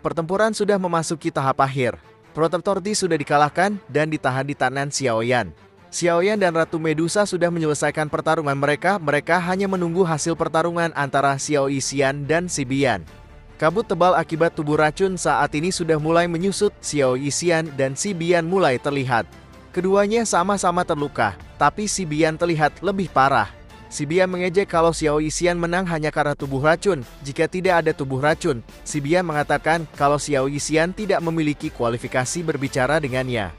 Pertempuran sudah memasuki tahap akhir. Protektor Ti sudah dikalahkan dan ditahan di tanan Xiaoyan. Xiaoyan dan Ratu Medusa sudah menyelesaikan pertarungan mereka. Mereka hanya menunggu hasil pertarungan antara Xiao Yixian dan Si Bian. Kabut tebal akibat tubuh racun saat ini sudah mulai menyusut. Xiao Yixian dan Si Bian mulai terlihat. Keduanya sama-sama terluka, tapi Si Bian terlihat lebih parah. Si Bian mengejek kalau Xiao Yixian menang hanya karena tubuh racun. Jika tidak ada tubuh racun, Si Bian mengatakan kalau Xiao Yixian tidak memiliki kualifikasi berbicara dengannya.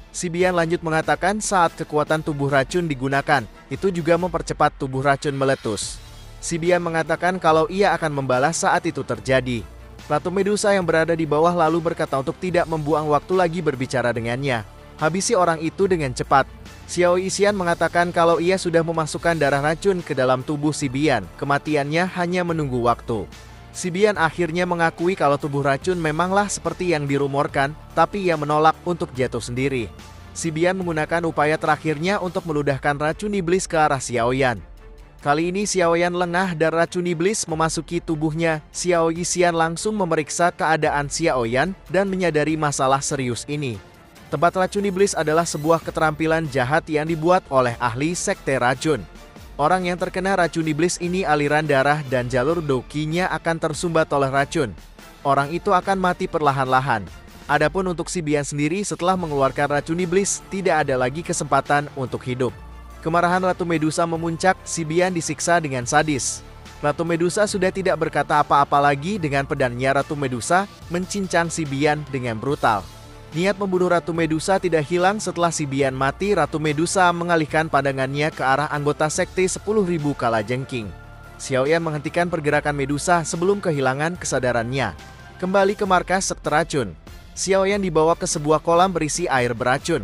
Si Bian lanjut mengatakan saat kekuatan tubuh racun digunakan, itu juga mempercepat tubuh racun meletus. Si Bian mengatakan kalau ia akan membalas saat itu terjadi. Ratu Medusa yang berada di bawah lalu berkata untuk tidak membuang waktu lagi berbicara dengannya. Habisi orang itu dengan cepat. Xiao Yixian mengatakan kalau ia sudah memasukkan darah racun ke dalam tubuh Si Bian. Kematiannya hanya menunggu waktu. Si Bian akhirnya mengakui kalau tubuh racun memanglah seperti yang dirumorkan, tapi ia menolak untuk jatuh sendiri. Si Bian menggunakan upaya terakhirnya untuk meludahkan racun iblis ke arah Xiaoyan. Kali ini Xiaoyan lengah dan racun iblis memasuki tubuhnya. Xiao Yixian langsung memeriksa keadaan Xiaoyan dan menyadari masalah serius ini. Tempat racun iblis adalah sebuah keterampilan jahat yang dibuat oleh ahli sekte racun. Orang yang terkena racun iblis ini aliran darah dan jalur dokinya akan tersumbat oleh racun. Orang itu akan mati perlahan-lahan. Adapun untuk Si Bian sendiri setelah mengeluarkan racun iblis, tidak ada lagi kesempatan untuk hidup. Kemarahan Ratu Medusa memuncak, Si Bian disiksa dengan sadis. Ratu Medusa sudah tidak berkata apa-apa lagi. Dengan pedangnya Ratu Medusa mencincang Si Bian dengan brutal. Niat membunuh Ratu Medusa tidak hilang setelah Si Bian mati. Ratu Medusa mengalihkan pandangannya ke arah anggota sekte 10.000 kalajengking. Xiaoyan menghentikan pergerakan Medusa sebelum kehilangan kesadarannya. Kembali ke markas sekte racun. Xiaoyan dibawa ke sebuah kolam berisi air beracun.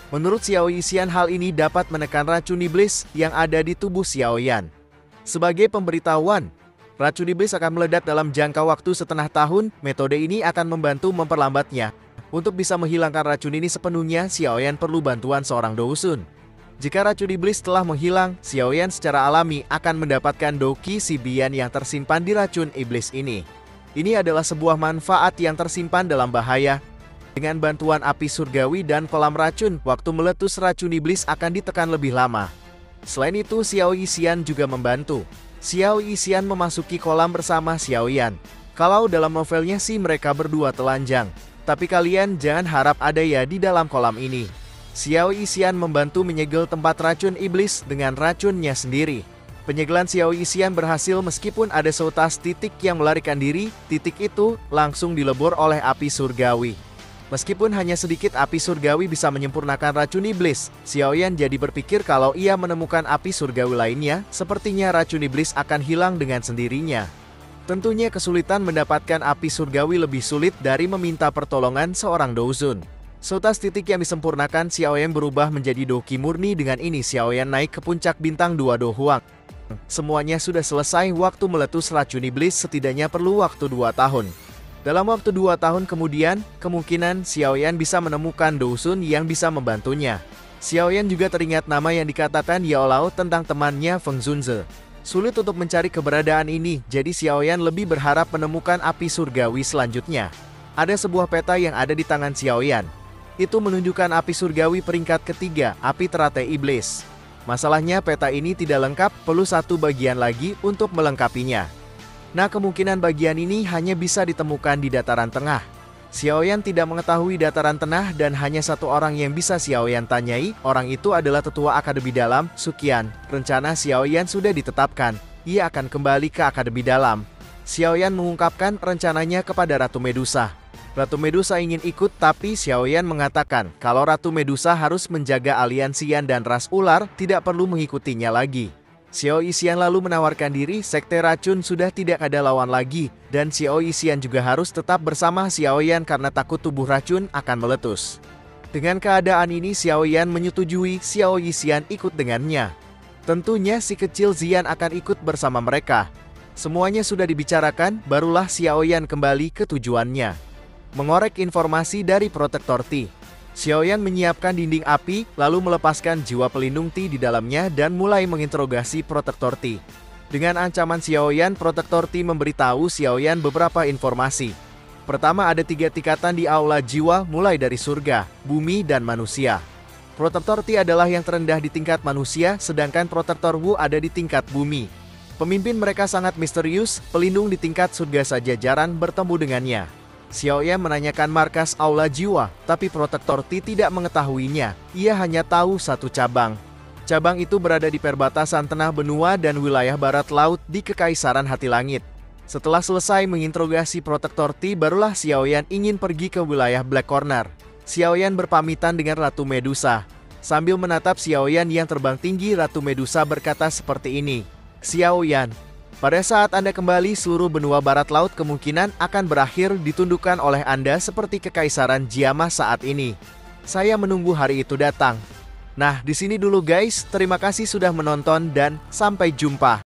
Menurut Xiao Yixian, hal ini dapat menekan racun iblis yang ada di tubuh Xiaoyan. Sebagai pemberitahuan, racun iblis akan meledak dalam jangka waktu setengah tahun. Metode ini akan membantu memperlambatnya. Untuk bisa menghilangkan racun ini sepenuhnya, Xiaoyan perlu bantuan seorang dousun. Jika racun iblis telah menghilang, Xiaoyan secara alami akan mendapatkan doki Si Bian yang tersimpan di racun iblis ini. Ini adalah sebuah manfaat yang tersimpan dalam bahaya. Dengan bantuan api surgawi dan kolam racun, waktu meletus racun iblis akan ditekan lebih lama. Selain itu, Xiao Yixian juga membantu. Xiao Yixian memasuki kolam bersama Xiaoyan. Kalau dalam novelnya sih mereka berdua telanjang. Tapi kalian jangan harap ada ya di dalam kolam ini. Xiao Yixian membantu menyegel tempat racun iblis dengan racunnya sendiri. Penyegelan Xiao Yixian berhasil meskipun ada seutas titik yang melarikan diri. Titik itu langsung dilebur oleh api surgawi. Meskipun hanya sedikit, api surgawi bisa menyempurnakan racun iblis. Xiaoyan jadi berpikir kalau ia menemukan api surgawi lainnya, sepertinya racun iblis akan hilang dengan sendirinya. Tentunya kesulitan mendapatkan api surgawi lebih sulit dari meminta pertolongan seorang dousun. Seutas titik yang disempurnakan, Xiaoyan berubah menjadi doki murni. Dengan ini Xiaoyan naik ke puncak bintang 2 Do Huang. Semuanya sudah selesai. Waktu meletus racun iblis setidaknya perlu waktu 2 tahun. Dalam waktu 2 tahun kemudian, kemungkinan Xiaoyan bisa menemukan dousun yang bisa membantunya. Xiaoyan juga teringat nama yang dikatakan Yao Lao tentang temannya Feng Zunze. Sulit untuk mencari keberadaan ini, jadi Xiaoyan lebih berharap menemukan api surgawi selanjutnya. Ada sebuah peta yang ada di tangan Xiaoyan. Itu menunjukkan api surgawi peringkat ketiga, api teratai iblis. Masalahnya peta ini tidak lengkap, perlu satu bagian lagi untuk melengkapinya. Nah, kemungkinan bagian ini hanya bisa ditemukan di dataran tengah. Xiaoyan tidak mengetahui dataran tengah dan hanya satu orang yang bisa Xiaoyan tanyai. Orang itu adalah tetua Akademi Dalam, Suqian. Rencana Xiaoyan sudah ditetapkan. Ia akan kembali ke Akademi Dalam. Xiaoyan mengungkapkan rencananya kepada Ratu Medusa. Ratu Medusa ingin ikut, tapi Xiaoyan mengatakan kalau Ratu Medusa harus menjaga aliansian dan ras ular, tidak perlu mengikutinya lagi. Xiao Yixian lalu menawarkan diri. Sekte racun sudah tidak ada lawan lagi, dan Xiao Yixian juga harus tetap bersama Xiaoyan karena takut tubuh racun akan meletus. Dengan keadaan ini, Xiaoyan menyetujui Xiao Yixian ikut dengannya. Tentunya si kecil Xian akan ikut bersama mereka. Semuanya sudah dibicarakan, barulah Xiaoyan kembali ke tujuannya. Mengorek informasi dari Protektor Ti. Xiaoyan menyiapkan dinding api, lalu melepaskan jiwa pelindung Ti di dalamnya dan mulai menginterogasi Protektor Ti. Dengan ancaman Xiaoyan, Protektor Ti memberitahu Xiaoyan beberapa informasi. Pertama, ada 3 tingkatan di aula jiwa mulai dari surga, bumi, dan manusia. Protector T adalah yang terendah di tingkat manusia, sedangkan Protector Wu ada di tingkat bumi. Pemimpin mereka sangat misterius, pelindung di tingkat surga saja jarang bertemu dengannya. Xiaoyan menanyakan markas aula jiwa, tapi Protector T tidak mengetahuinya, ia hanya tahu satu cabang. Cabang itu berada di perbatasan Tanah Benua dan wilayah barat laut di Kekaisaran Hati Langit. Setelah selesai menginterogasi Protector T, barulah Xiaoyan ingin pergi ke wilayah Black Corner. Xiaoyan berpamitan dengan Ratu Medusa. Sambil menatap Xiaoyan yang terbang tinggi, Ratu Medusa berkata seperti ini, "Xiaoyan, pada saat Anda kembali, seluruh benua barat laut kemungkinan akan berakhir ditundukkan oleh Anda seperti Kekaisaran Jiamah saat ini. Saya menunggu hari itu datang." Nah, di sini dulu guys. Terima kasih sudah menonton dan sampai jumpa.